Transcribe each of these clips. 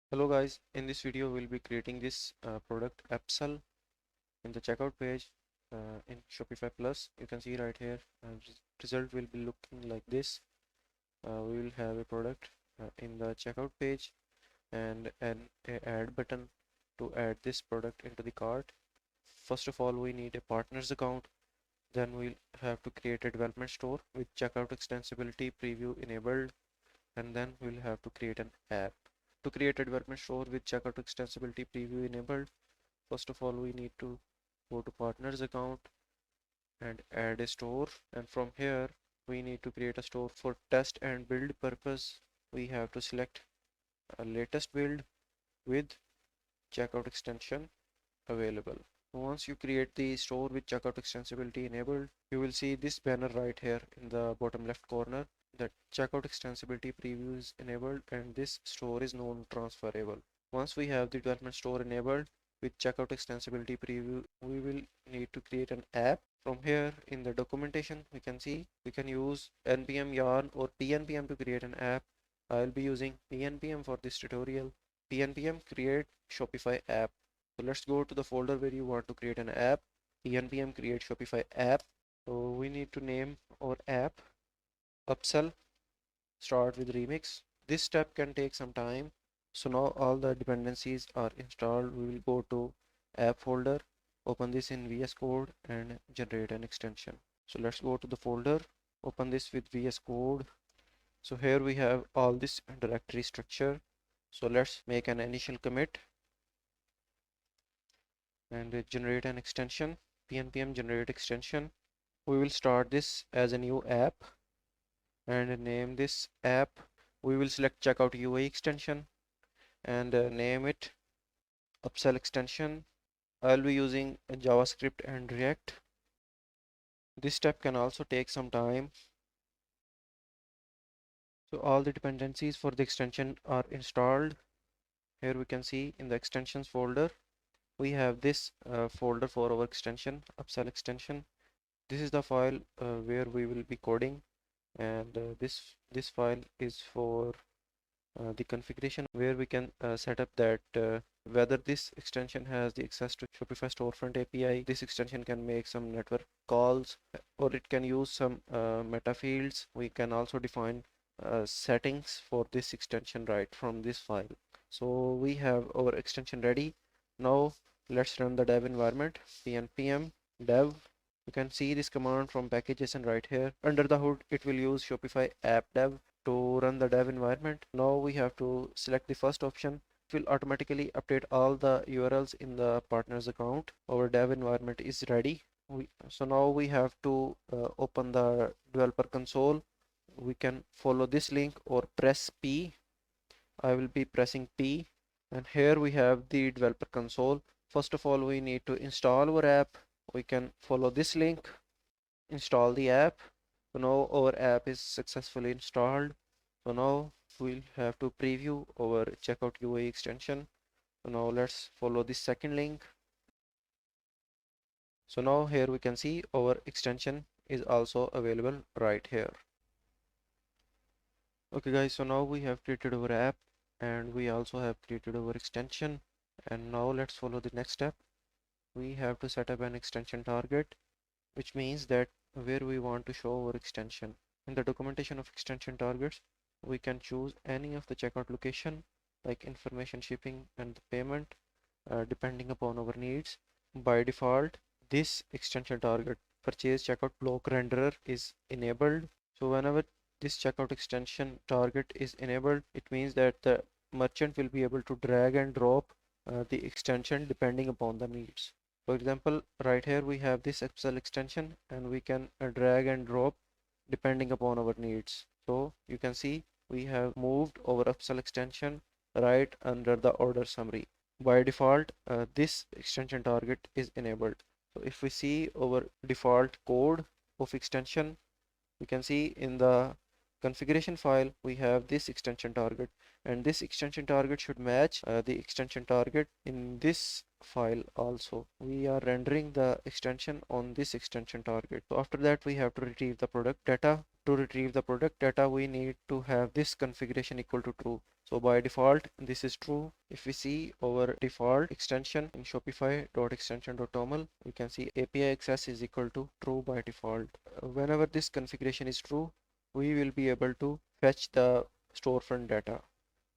Hello guys, in this video we'll be creating this product Upsell in the checkout page in Shopify Plus. You can see right here result will be looking like this. We will have a product in the checkout page and a add button to add this product into the cart. First of all, we need a partners account. Then we'll have to create a development store with checkout extensibility preview enabled, and then we'll have to create an app. To create a development store with checkout extensibility preview enabled, first of all we need to go to partners account and add a store, and from here we need to create a store for test and build purpose. We have to select a latest build with checkout extension available. Once you create the store with checkout extensibility enabled, you will see this banner right here in the bottom left corner that checkout extensibility preview is enabled and this store is non-transferable. Once we have the development store enabled with checkout extensibility preview, we will need to create an app. From here in the documentation, we can see we can use npm yarn or pnpm to create an app. I'll be using pnpm for this tutorial. pnpm create Shopify app. So let's go to the folder where you want to create an app. pnpm create Shopify app. So we need to name our app Upsell, start with remix. This step can take some time. So now all the dependencies are installed. We will go to app folder, open this in VS Code and generate an extension. So let's go to the folder, open this with VS Code. So here we have all this directory structure. So let's make an initial commit and generate an extension. pnpm generate extension. We will start this as a new app and name this app. We will select checkout UI extension and name it Upsell extension. I'll be using JavaScript and React. This step can also take some time. So all the dependencies for the extension are installed. Here we can see in the extensions folder, we have this folder for our extension, Upsell extension. This is the file where we will be coding, and this file is for the configuration where we can set up that whether this extension has the access to Shopify storefront API. This extension can make some network calls or it can use some meta fields. We can also define settings for this extension right from this file. So we have our extension ready. Now let's run the dev environment, npm dev. You can see this command from packages and right here. Under the hood, it will use Shopify app dev to run the dev environment. Now we have to select the first option. It will automatically update all the URLs in the partners account. Our dev environment is ready. So now we have to open the developer console. We can follow this link or press P. I will be pressing P, and here we have the developer console. First of all, we need to install our app. We can follow this link, install the app. So now our app is successfully installed. So now we'll have to preview our checkout UI extension. So now let's follow this second link. So now here we can see our extension is also available right here. Okay guys, so now we have created our app and we also have created our extension, and now let's follow the next step. We have to set up an extension target, which means that where we want to show our extension. In the documentation of extension targets, we can choose any of the checkout location like information, shipping and the payment depending upon our needs. By default, this extension target purchase checkout block renderer is enabled. So whenever this checkout extension target is enabled, it means that the merchant will be able to drag and drop the extension depending upon the needs. For example, right here we have this Upsell extension and we can drag and drop depending upon our needs. So you can see we have moved our Upsell extension right under the order summary. By default, this extension target is enabled. So if we see our default code of extension, we can see in the configuration file, we have this extension target, and this extension target should match the extension target in this file also. We are rendering the extension on this extension target. So after that, we have to retrieve the product data. To retrieve the product data, we need to have this configuration equal to true. So by default, this is true. If we see our default extension in shopify.extension.toml, we can see API access is equal to true by default. Whenever this configuration is true, we will be able to fetch the storefront data.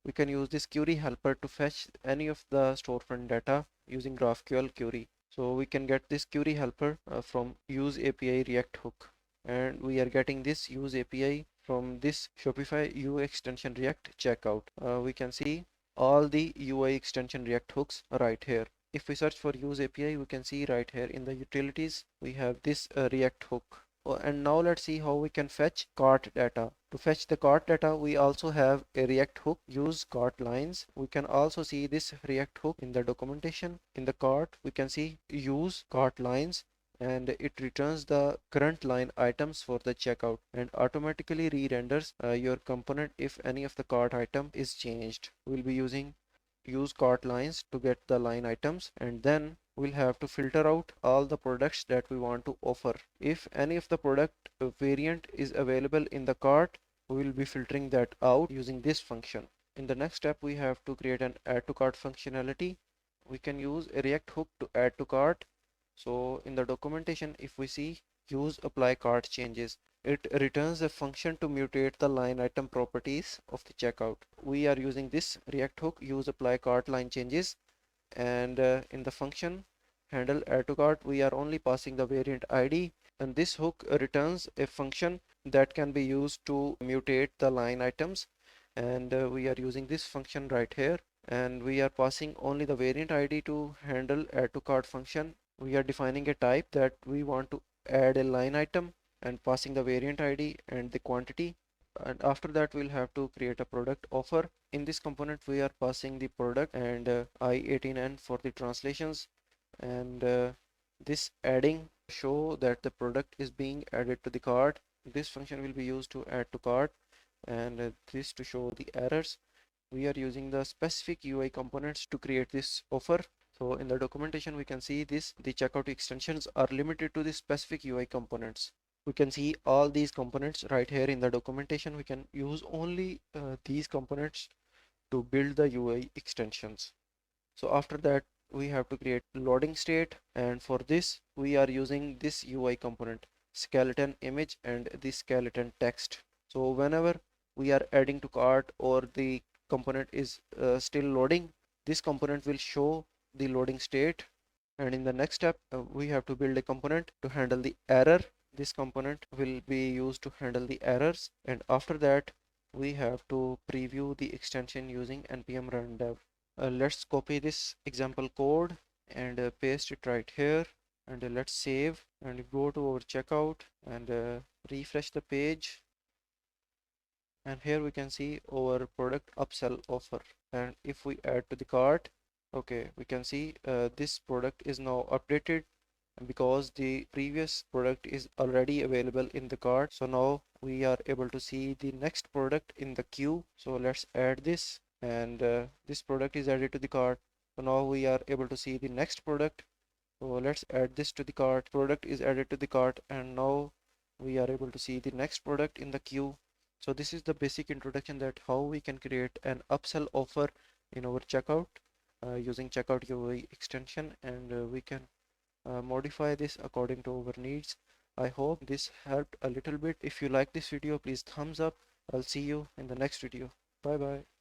We can use this query helper to fetch any of the storefront data using GraphQL query. So we can get this query helper from use API React hook, and we are getting this use API from this Shopify UI extension React checkout. We can see all the UI extension React hooks right here. If we search for use API, we can see right here in the utilities we have this React hook. And now let's see how we can fetch cart data. To fetch the cart data, we also have a React hook, use cart lines. We can also see this React hook in the documentation. In the cart, we can see use cart lines, and it returns the current line items for the checkout and automatically re-renders your component if any of the cart item is changed. We'll be using use cart lines to get the line items, and then we'll have to filter out all the products that we want to offer. If any of the product variant is available in the cart, we will be filtering that out using this function. In the next step, we have to create an add to cart functionality. We can use a React hook to add to cart. So in the documentation, if we see use apply cart changes, it returns a function to mutate the line item properties of the checkout. We are using this React hook use apply cart line changes, and in the function handle add to cart, we are only passing the variant ID, and this hook returns a function that can be used to mutate the line items, and we are using this function right here, and we are passing only the variant ID to handle add to cart function. We are defining a type that we want to add a line item and passing the variant ID and the quantity, and after that we'll have to create a product offer. In this component we are passing the product and I18N for the translations, and this adding show that the product is being added to the cart. This function will be used to add to cart, and this to show the errors. We are using the specific UI components to create this offer. So in the documentation we can see this, the checkout extensions are limited to the specific UI components. We can see all these components right here in the documentation. We can use only these components to build the UI extensions. So after that we have to create loading state, and for this we are using this UI component skeleton image and the skeleton text. So whenever we are adding to cart or the component is still loading, this component will show the loading state, and in the next step we have to build a component to handle the error. This component will be used to handle the errors, and after that we have to preview the extension using npm run dev. Let's copy this example code and paste it right here, and let's save and go to our checkout and refresh the page, and here we can see our product upsell offer. And if we add to the cart, okay, we can see this product is now updated because the previous product is already available in the cart. So now we are able to see the next product in the queue. So let's add this, and this product is added to the cart. So now we are able to see the next product. So let's add this to the cart. Product is added to the cart, and now we are able to see the next product in the queue. So this is the basic introduction that how we can create an upsell offer in our checkout using checkout UI extension, and we can modify this according to our needs. I hope this helped a little bit. If you like this video, please thumbs up. I'll see you in the next video. Bye bye.